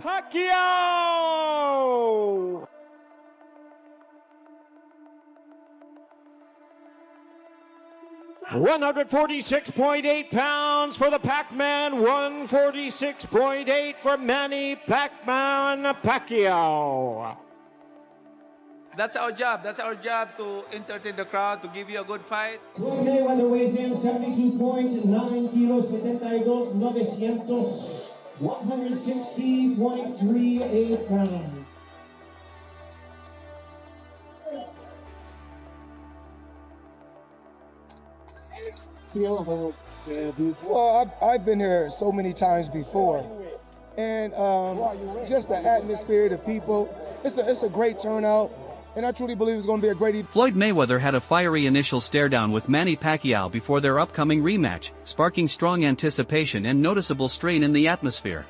Pacquiao! £146.8 for the Pac-Man, 146.8 for Manny Pacquiao. That's our job. That's our job, to entertain the crowd, to give you a good fight. Floyd Mayweather weighs in 72.9 kilos, 72, 900, 160.38 pounds. Well, I've been here so many times before, and just the atmosphere, the people, it's a great turnout, and I truly believe it's going to be a great event. Floyd Mayweather had a fiery initial stare-down with Manny Pacquiao before their upcoming rematch, sparking strong anticipation and noticeable strain in the atmosphere.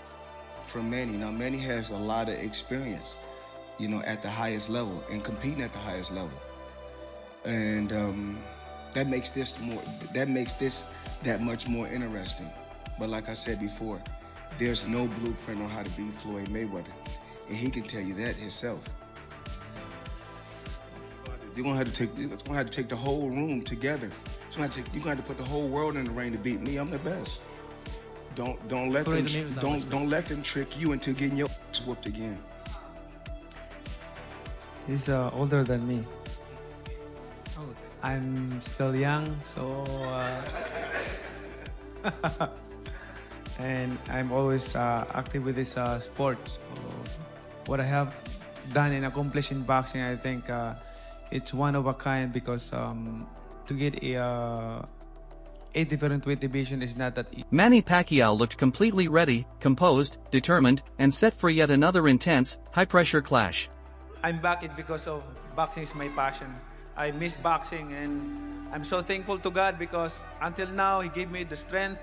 From Manny, now Manny has a lot of experience, you know, at the highest level and competing at the highest level, and that makes this that much more interesting. But like I said before, there's no blueprint on how to beat Floyd Mayweather, and he can tell you that himself. You're gonna have to take the whole room together. You're gonna have to put the whole world in the ring to beat me. I'm the best. Don't let them trick you into getting your ass whooped again. He's older than me. I'm still young, so and I'm always active with this sport. So what I have done and accomplished in boxing, I think it's one of a kind, because to get a different weight division is not that easy. Manny Pacquiao looked completely ready, composed, determined, and set for yet another intense, high-pressure clash. I'm back because of boxing is my passion. I miss boxing, and I'm so thankful to God, because until now He gave me the strength,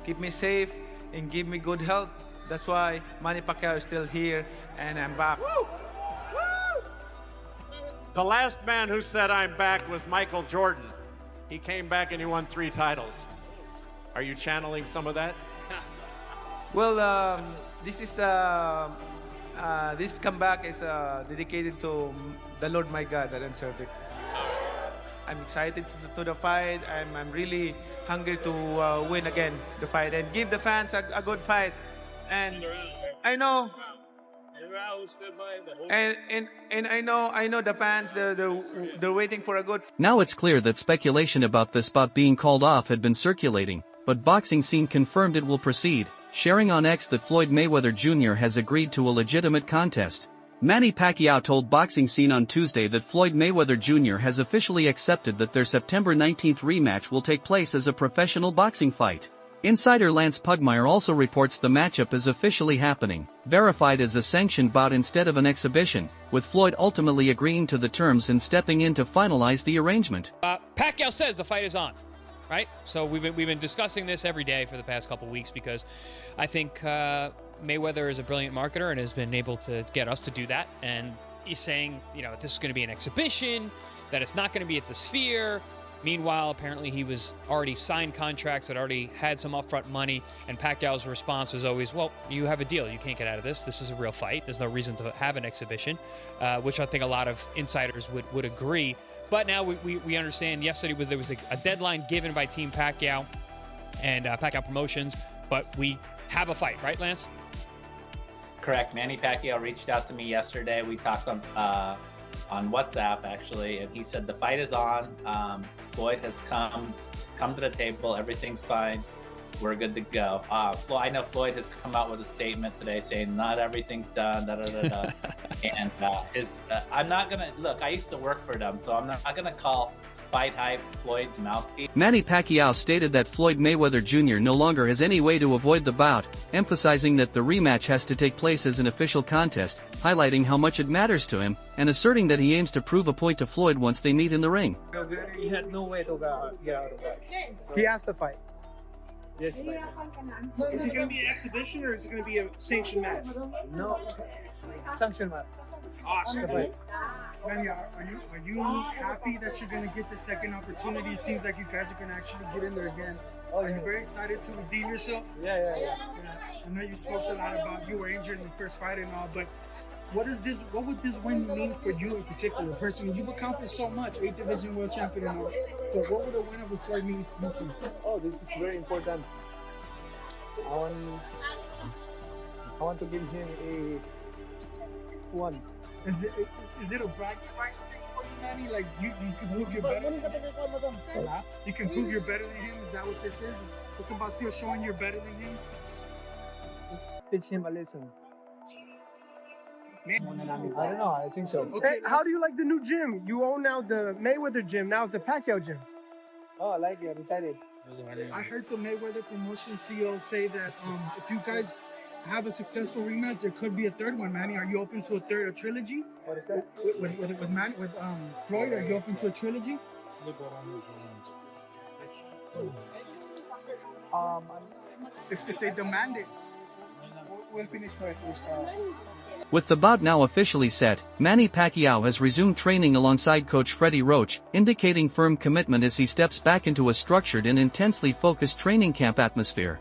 keep me safe, and give me good health. That's why Manny Pacquiao is still here, and I'm back. Woo! Woo! The last man who said I'm back was Michael Jordan. He came back and he won 3 titles. Are you channeling some of that? Well, this comeback is dedicated to the Lord my God that I'm serving. I'm excited to the fight. I'm really hungry to win again the fight and give the fans a good fight. And I know, and I know the fans, they're waiting for a good. Now it's clear that speculation about this bout being called off had been circulating, but Boxing Scene confirmed it will proceed, sharing on X that Floyd Mayweather Jr. has agreed to a legitimate contest. Manny Pacquiao told Boxing Scene on Tuesday that Floyd Mayweather Jr. has officially accepted that their September 19th rematch will take place as a professional boxing fight. Insider Lance Pugmire also reports the matchup is officially happening, verified as a sanctioned bout instead of an exhibition, with Floyd ultimately agreeing to the terms and stepping in to finalize the arrangement. Pacquiao says the fight is on, right? So we've been discussing this every day for the past couple weeks, because I think Mayweather is a brilliant marketer and has been able to get us to do that. And he's saying, you know, this is going to be an exhibition, that it's not going to be at the Sphere. Meanwhile, apparently he was already signed contracts that already had some upfront money, and Pacquiao's response was always, well, you have a deal. You can't get out of this. This is a real fight. There's no reason to have an exhibition, which I think a lot of insiders would agree. But now we understand yesterday there was a deadline given by Team Pacquiao and Pacquiao Promotions, but we have a fight, right, Lance? Correct. Manny Pacquiao reached out to me yesterday. We talked on WhatsApp, actually, and he said the fight is on. Floyd has come to the table. Everything's fine. We're good to go. I know Floyd has come out with a statement today saying not everything's done. And I'm not gonna look. I used to work for them, so I'm not gonna call Fight Hype Floyd's mouthpiece. Manny Pacquiao stated that Floyd Mayweather Jr. no longer has any way to avoid the bout, emphasizing that the rematch has to take place as an official contest, highlighting how much it matters to him, and asserting that he aims to prove a point to Floyd once they meet in the ring. He had no way to get out of that. He has to fight. Yes. Is it going to be an exhibition, or is it going to be a sanctioned match? No, sanctioned match. Awesome. Manny, are you happy that you're going to get the second opportunity? It seems like you guys are going to actually get in there again Are you very excited to redeem yourself? Yeah. I know you spoke a lot about you were injured in the first fight and all, but what would this win mean for you in particular? Personally, you've accomplished so much, 8th division world champion and all. But what would a win over Floyd mean to you? Oh, this is very important. I want to give him a one. Is it a bragging rights thing for you, Manny? Like you can prove you're better than him? You can prove you're better than him? Is that what this is? It's about still showing you're better than him? Teach him a lesson. I don't know, I think so. Okay, Hey, how do you like the new gym? You own now the Mayweather gym, now it's the Pacquiao gym. Oh, I like it, I'm excited. I heard the Mayweather promotion CEO say that if you guys have a successful rematch, there could be a third one, Manny. Are you open to a trilogy? What is that? With Floyd, are you open to a trilogy? If they demand it, we'll finish first. With the bout now officially set, Manny Pacquiao has resumed training alongside coach Freddie Roach, indicating firm commitment as he steps back into a structured and intensely focused training camp atmosphere.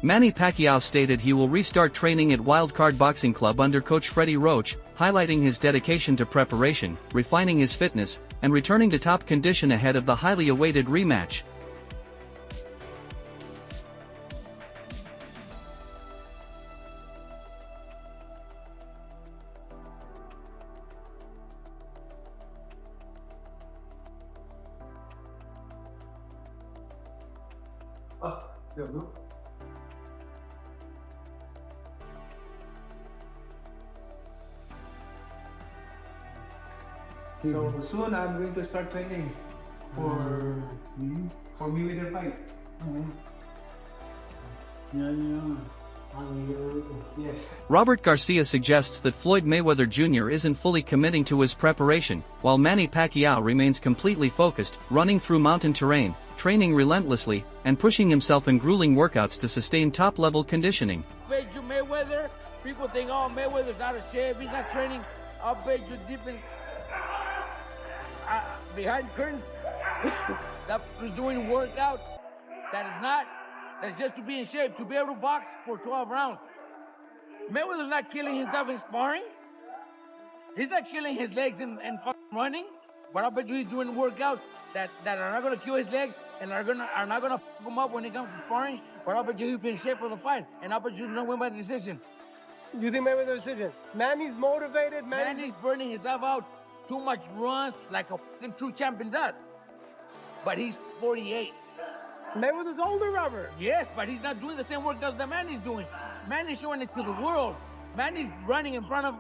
Manny Pacquiao stated he will restart training at Wildcard Boxing Club under coach Freddie Roach, highlighting his dedication to preparation, refining his fitness, and returning to top condition ahead of the highly awaited rematch. So soon I'm going to start training for Mayweather fight. Yes. Robert Garcia suggests that Floyd Mayweather Jr. isn't fully committing to his preparation, while Manny Pacquiao remains completely focused, running through mountain terrain, training relentlessly, and pushing himself in grueling workouts to sustain top-level conditioning. Bet you Mayweather, people think, oh, Mayweather's out of shape, he's not training. I'll bet you different behind curtains that was doing workouts. That is not. That's just to be in shape, to be able to box for 12 rounds. Mayweather's not killing himself in sparring. He's not killing his legs in fucking running. But I bet you he's doing workouts that are not going to kill his legs and are not going to fuck him up when it comes to sparring. But I bet you he'll be in shape for the fight. And I bet you he's going to win by decision. You think Mayweather's decision? Manny's motivated. Manny's burning himself out. Too much runs like a fucking true champion does. But he's 48. Mayweather's older, Robert. Yes, but he's not doing the same workouts that Manny's doing. Manny's showing it to the world. Manny's running in front of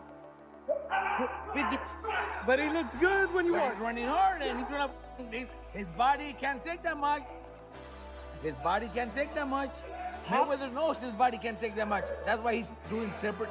50. But he looks good when you watch. He's running hard and he's gonna. His body can't take that much. His body can't take that much. Mayweather knows his body can't take that much. That's why he's doing separate,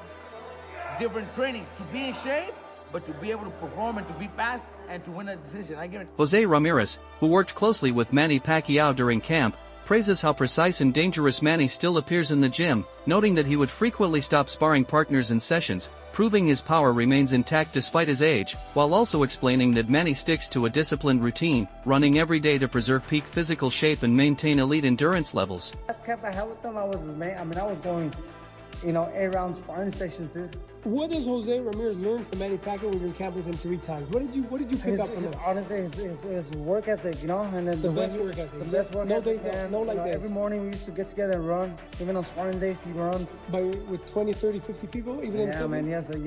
different trainings to be in shape, but to be able to perform and to be fast and to win a decision. I give it. Jose Ramirez, who worked closely with Manny Pacquiao during camp, praises how precise and dangerous Manny still appears in the gym, noting that he would frequently stop sparring partners in sessions, proving his power remains intact despite his age, while also explaining that Manny sticks to a disciplined routine, running every day to preserve peak physical shape and maintain elite endurance levels. Last camp I had with them, I was going, 8-round sparring sessions, dude. What does Jose Ramirez learn from Manny Pacquiao when you camped with him 3 times? What did you pick up from him? Honestly, his work ethic, and then the best work ethic. The best work ethic. Days. Every morning we used to get together and run. Even on sparring days, he runs. With 20, 30, 50 people? Even yeah, man, he has a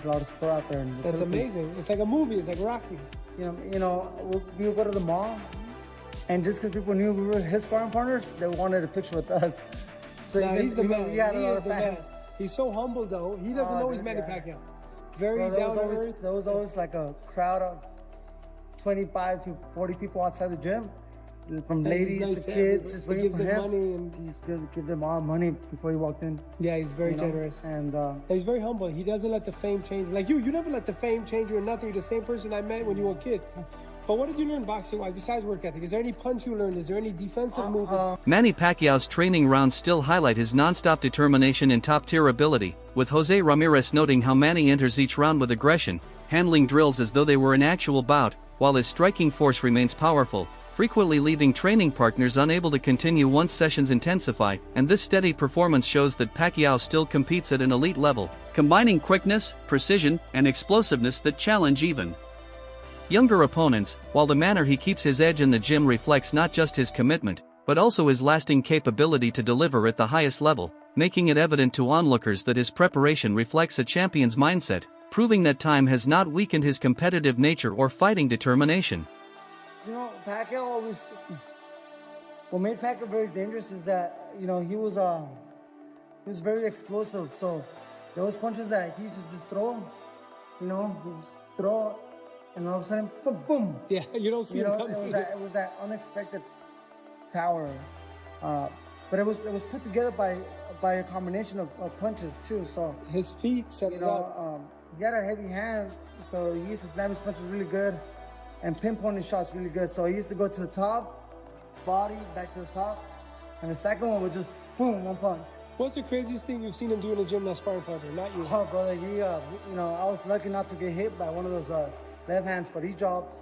lot of support out there. That's amazing. It's like a movie. It's like Rocky. we would go to the mall, and just because people knew we were his sparring partners, they wanted a picture with us. So he's the man. He had a lot of fans. He's so humble, though. He doesn't know he's Manny Pacquiao. Very down to earth. There was always like a crowd of 25 to 40 people outside the gym, from ladies to kids, just waiting for him. Money and he's gonna give them all money before he walked in. Yeah, he's very generous. And he's very humble. He doesn't let the fame change. Like you never let the fame change you or nothing. You're the same person I met when you were a kid. But what did you learn boxing-wise besides work ethic? Is there any punch you learned? Is there any defensive moves? Manny Pacquiao's training rounds still highlight his non-stop determination and top-tier ability, with Jose Ramirez noting how Manny enters each round with aggression, handling drills as though they were an actual bout, while his striking force remains powerful, frequently leaving training partners unable to continue once sessions intensify, and this steady performance shows that Pacquiao still competes at an elite level, combining quickness, precision, and explosiveness that challenge even younger opponents, while the manner he keeps his edge in the gym reflects not just his commitment, but also his lasting capability to deliver at the highest level, making it evident to onlookers that his preparation reflects a champion's mindset, proving that time has not weakened his competitive nature or fighting determination. Pacquiao always, what made Pacquiao very dangerous is that, he was very explosive. So those punches that he just throw, he just throw, and all of a sudden, boom, boom. Yeah, you don't see it coming. It was that unexpected power, but it was put together by a combination of punches too. So his feet set it up. He had a heavy hand, so he used to slam his punches really good, and pinpoint his shots really good. So he used to go to the top, body, back to the top, and the second one was just boom, one punch. What's the craziest thing you've seen him do in the gym that's sparring partner? Not you. Oh, brother, I was lucky not to get hit by one of those left hands, but he dropped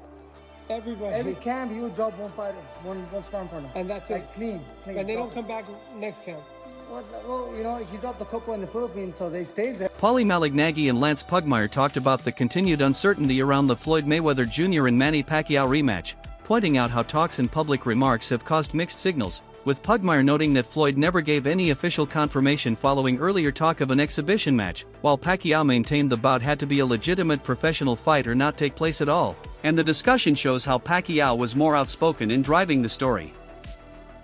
every camp. He would drop one fighter, one sparring partner, and that's like clean. And they don't come back next camp. Well, he dropped a couple in the Philippines, so they stayed there. Paulie Malignaggi and Lance Pugmire talked about the continued uncertainty around the Floyd Mayweather Jr. and Manny Pacquiao rematch, pointing out how talks and public remarks have caused mixed signals, with Pugmire noting that Floyd never gave any official confirmation following earlier talk of an exhibition match, while Pacquiao maintained the bout had to be a legitimate professional fight or not take place at all, and the discussion shows how Pacquiao was more outspoken in driving the story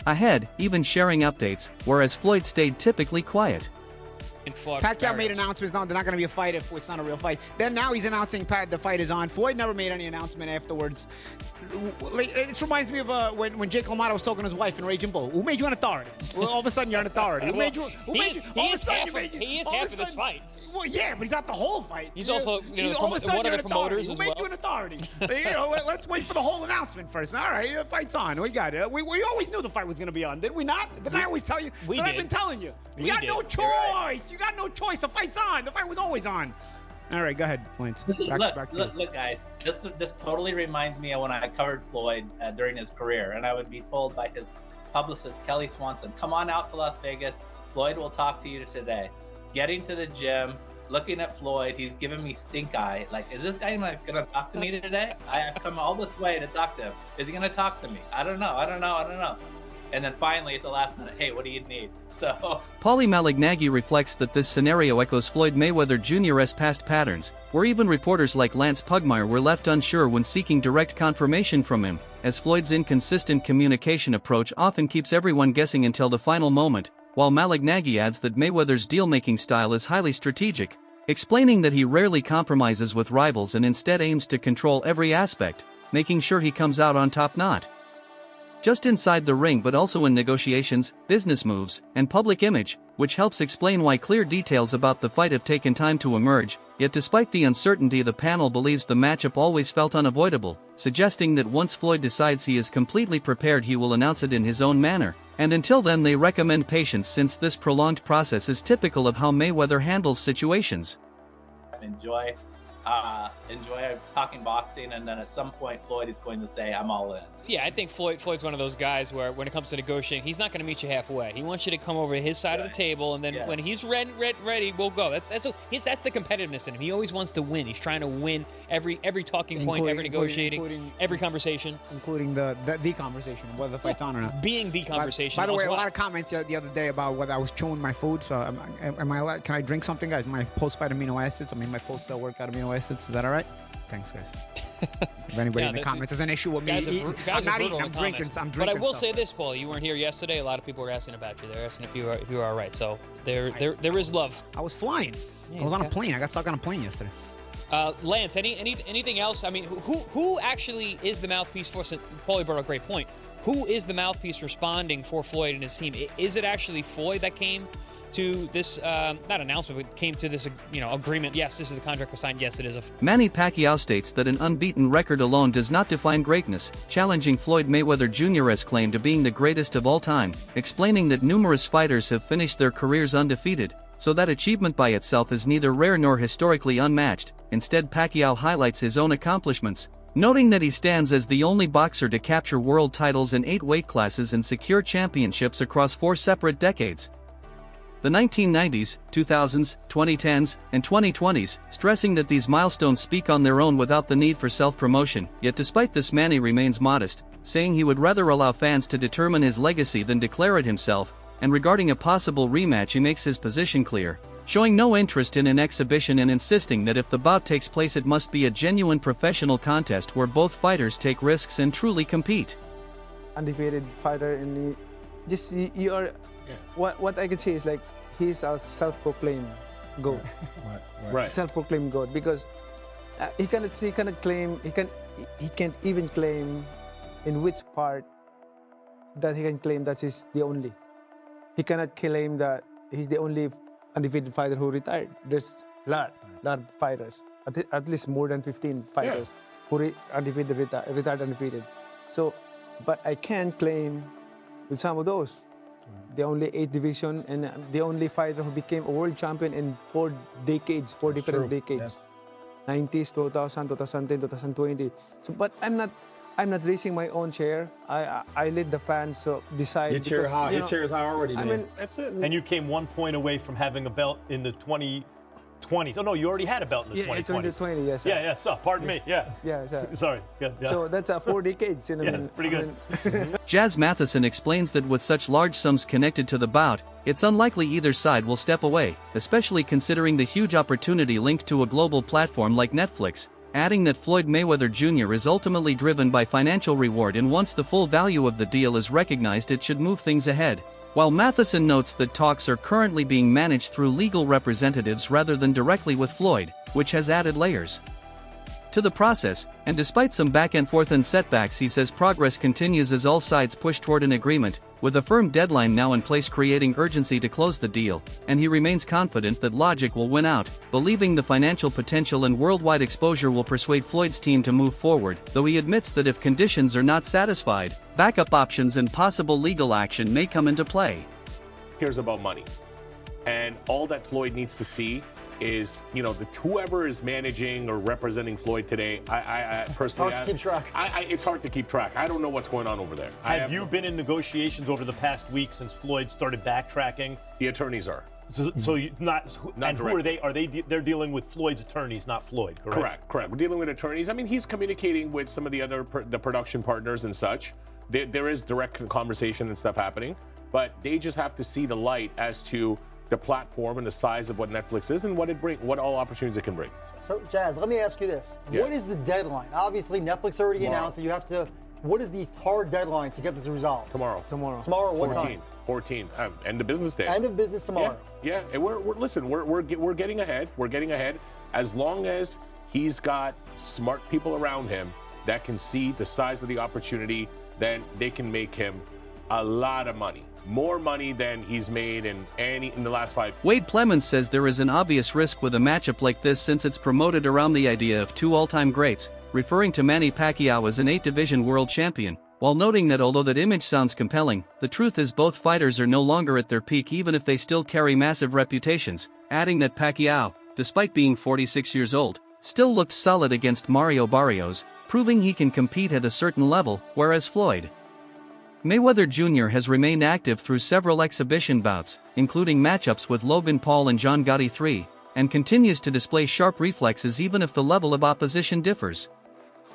ahead, even sharing updates, whereas Floyd stayed typically quiet. Pacquiao made announcements, no, they're not going to be a fight if it's not a real fight. Then now he's announcing the fight is on. Floyd never made any announcement afterwards. It reminds me of when Jake LaMotta was talking to his wife in Raging Bull. Who made you an authority? Well, all of a sudden you're an authority. Who made you? He is half of this fight. Well, yeah, but he's not the whole fight. He's also, all of a sudden one of the promoters Who as made well. you an authority? Let's wait for the whole announcement first. All right, the fight's on. We got it. We always knew the fight was going to be on, did we not? Didn't I always tell you? We did. I've been telling you. You got no choice. Right. You got no choice. The fight's on. The fight was always on. All right, go ahead, Lance. Look, guys. This totally reminds me of when I covered Floyd during his career, and I would be told by his publicist Kelly Swanson, "Come on out to Las Vegas. Floyd will talk to you today." Getting to the gym, looking at Floyd, he's giving me stink eye. Like, is this guy gonna talk to me today? I have come all this way to talk to him. Is he gonna talk to me? I don't know. And then finally, at the last minute, hey, what do you need? So Paulie Malignaggi reflects that this scenario echoes Floyd Mayweather Jr.'s past patterns, where even reporters like Lance Pugmire were left unsure when seeking direct confirmation from him, as Floyd's inconsistent communication approach often keeps everyone guessing until the final moment, while Malignaggi adds that Mayweather's deal-making style is highly strategic, explaining that he rarely compromises with rivals and instead aims to control every aspect, making sure he comes out on top not just inside the ring but also in negotiations, business moves, and public image, which helps explain why clear details about the fight have taken time to emerge. Yet despite the uncertainty, the panel believes the matchup always felt unavoidable, suggesting that once Floyd decides he is completely prepared he will announce it in his own manner, and until then they recommend patience since this prolonged process is typical of how Mayweather handles situations. Enjoy talking boxing, and then at some point Floyd is going to say, "I'm all in." Yeah, I think Floyd's one of those guys where when it comes to negotiating, he's not going to meet you halfway. He wants you to come over to his side of the table, and then when he's ready, we'll go. That's the competitiveness in him. He always wants to win. He's trying to win every talking point, every negotiating, every conversation, including the conversation, whether the fight's on or not. Being the conversation. By the way, a lot of comments the other day about whether I was chewing my food. So am I allowed? Can I drink something, guys? My post-fight amino acids. I mean, my post-workout amino acids. Is that all right? Thanks, guys. If anybody in the comments has an issue with me eating, I'm not eating, I'm drinking. But I will say this, Paul, you weren't here yesterday. A lot of people were asking about you. They're asking if you were all right. So there is love. I was flying. Yeah, I was on a plane. I got stuck on a plane yesterday. Lance, anything else? I mean, who actually is the mouthpiece for? Paulie brought up a great point. Who is the mouthpiece responding for Floyd and his team? Is it actually Floyd that came to this, not announcement, but came to this, agreement? Yes, this is the contract was signed. Yes, it is. Manny Pacquiao states that an unbeaten record alone does not define greatness, challenging Floyd Mayweather Jr.'s claim to being the greatest of all time, explaining that numerous fighters have finished their careers undefeated, so that achievement by itself is neither rare nor historically unmatched. Instead, Pacquiao highlights his own accomplishments, noting that he stands as the only boxer to capture world titles in 8 weight classes and secure championships across 4 separate decades. The 1990s, 2000s, 2010s, and 2020s, stressing that these milestones speak on their own without the need for self-promotion. Yet despite this, Manny remains modest, saying he would rather allow fans to determine his legacy than declare it himself, and regarding a possible rematch he makes his position clear, showing no interest in an exhibition and insisting that if the bout takes place it must be a genuine professional contest where both fighters take risks and truly compete. Undefeated fighter in the, you are, what I can say is like, he's a self-proclaimed GOAT. Right. Self-proclaimed GOAT, because he can't even claim in which part that he can claim that he's the only. He cannot claim that he's the only undefeated fighter who retired. There's a lot of fighters, at least more than 15 fighters who undefeated, retired undefeated. So, but I can claim with some of those. The only 8 division and the only fighter who became a world champion in 4 decades, 4 different decades. 90s, 2000, 2010, 2020. So, but I'm not raising my own chair. I let the fans decide. Your chair high. Your chair is high already, man. I mean, that's it. And you came 1 point away from having a belt in the 2020s. Oh no, you already had a belt in the 2020s. 2020, yes. Sir. Yeah. So, pardon me. Yeah. Yeah, sir. Sorry. Yeah. So that's 4 decades. You know, it's pretty good. Jazz Matheson explains that with such large sums connected to the bout, it's unlikely either side will step away, especially considering the huge opportunity linked to a global platform like Netflix, adding that Floyd Mayweather Jr. is ultimately driven by financial reward, and once the full value of the deal is recognized it should move things ahead. While Matheson notes that talks are currently being managed through legal representatives rather than directly with Floyd, which has added layers to the process, and despite some back and forth and setbacks, he says progress continues as all sides push toward an agreement, with a firm deadline now in place creating urgency to close the deal, and he remains confident that logic will win out, believing the financial potential and worldwide exposure will persuade Floyd's team to move forward, though he admits that if conditions are not satisfied, backup options and possible legal action may come into play. Cares about money, and all that Floyd needs to see is, whoever is managing or representing Floyd today, I personally... It's hard to keep track. It's hard to keep track. I don't know what's going on over there. Have you been in negotiations over the past week since Floyd started backtracking? The attorneys are. So you not and who are direct. They're dealing with Floyd's attorneys, not Floyd, correct? Correct. We're dealing with attorneys. I mean, he's communicating with some of the other the production partners and such. There is direct conversation and stuff happening, but they just have to see the light as to the platform and the size of what Netflix is and what all opportunities it can bring. So, Jazz, let me ask you this. Yeah. What is the deadline? Obviously, Netflix already announced that you have to... What is the hard deadline to get this resolved? Tomorrow. Tomorrow, what time? 14th. End of business day. End of business tomorrow. Yeah. And we're getting ahead. We're getting ahead. As long as he's got smart people around him that can see the size of the opportunity, then they can make him a lot of money. More money than he's made in the last 5 years. Wade Plemons says there is an obvious risk with a matchup like this since it's promoted around the idea of 2 all-time greats, referring to Manny Pacquiao as an 8-division world champion, while noting that although that image sounds compelling, the truth is both fighters are no longer at their peak even if they still carry massive reputations, adding that Pacquiao, despite being 46 years old, still looked solid against Mario Barrios, proving he can compete at a certain level, whereas Floyd Mayweather Jr. has remained active through several exhibition bouts, including matchups with Logan Paul and John Gotti III, and continues to display sharp reflexes even if the level of opposition differs.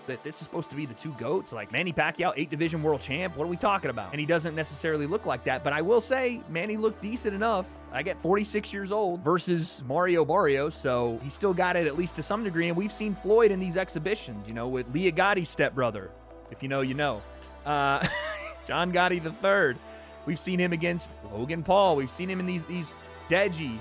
that this is supposed to be the two GOATs? Like Manny Pacquiao, 8-division world champ. What are we talking about? And he doesn't necessarily look like that. But I will say, Manny looked decent enough. I get 46 years old versus Mario Barrios, so he still got it at least to some degree. And we've seen Floyd in these exhibitions, you know, with Leah Gotti's stepbrother. If you know, you know. John Gotti III. We've seen him against Logan Paul. We've seen him in these Deji,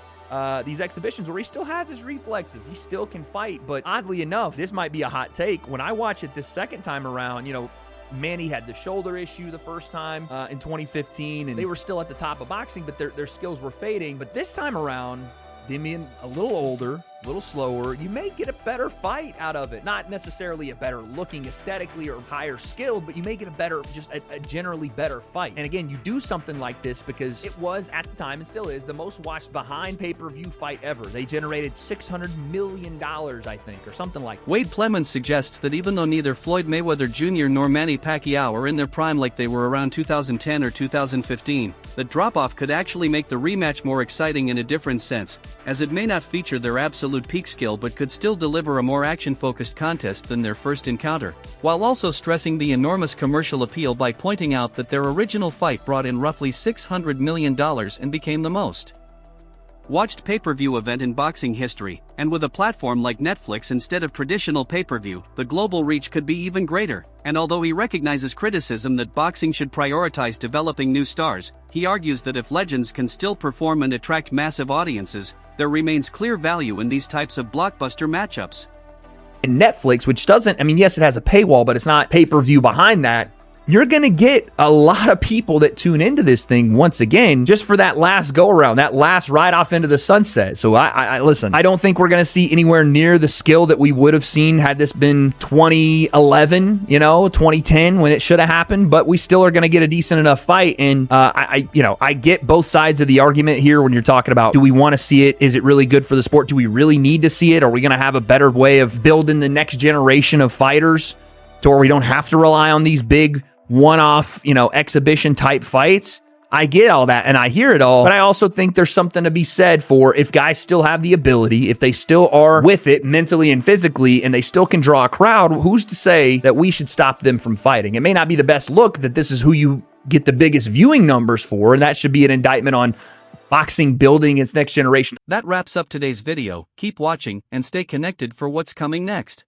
these exhibitions where he still has his reflexes. He still can fight. But oddly enough, this might be a hot take. When I watch it this second time around, you know, Manny had the shoulder issue the first time in 2015, and they were still at the top of boxing, but their skills were fading. But this time around, them being a little older, a little slower, you may get a better fight out of it. Not necessarily a better looking aesthetically or higher skilled, but you may get a better, just a generally better fight. And again, you do something like this because it was, at the time, and still is, the most watched behind pay-per-view fight ever. They generated $600 million, I think, or something like that. Wade Plemons suggests that even though neither Floyd Mayweather Jr. nor Manny Pacquiao are in their prime like they were around 2010 or 2015, the drop-off could actually make the rematch more exciting in a different sense, as it may not feature their absolute peak skill but could still deliver a more action-focused contest than their first encounter, while also stressing the enormous commercial appeal by pointing out that their original fight brought in roughly $600 million and became the most watched pay-per-view event in boxing history, and with a platform like Netflix instead of traditional pay-per-view, the global reach could be even greater. And although he recognizes criticism that boxing should prioritize developing new stars, he argues that if legends can still perform and attract massive audiences, there remains clear value in these types of blockbuster matchups. And Netflix, which doesn't, I mean, yes, it has a paywall, but it's not pay-per-view behind that. You're going to get a lot of people that tune into this thing once again, just for that last go around, that last ride off into the sunset. So I listen, I don't think we're going to see anywhere near the skill that we would have seen had this been 2011, you know, 2010 when it should have happened, but we still are going to get a decent enough fight. And I get both sides of the argument here when you're talking about, do we want to see it? Is it really good for the sport? Do we really need to see it? Are we going to have a better way of building the next generation of fighters to where we don't have to rely on these big one-off, exhibition type fights? I get all that and I hear it all, but I also think there's something to be said for if guys still have the ability, if they still are with it mentally and physically, and they still can draw a crowd, who's to say that we should stop them from fighting? It may not be the best look that this is who you get the biggest viewing numbers for, and that should be an indictment on boxing building its next generation. That wraps up today's video. Keep watching and stay connected for what's coming next.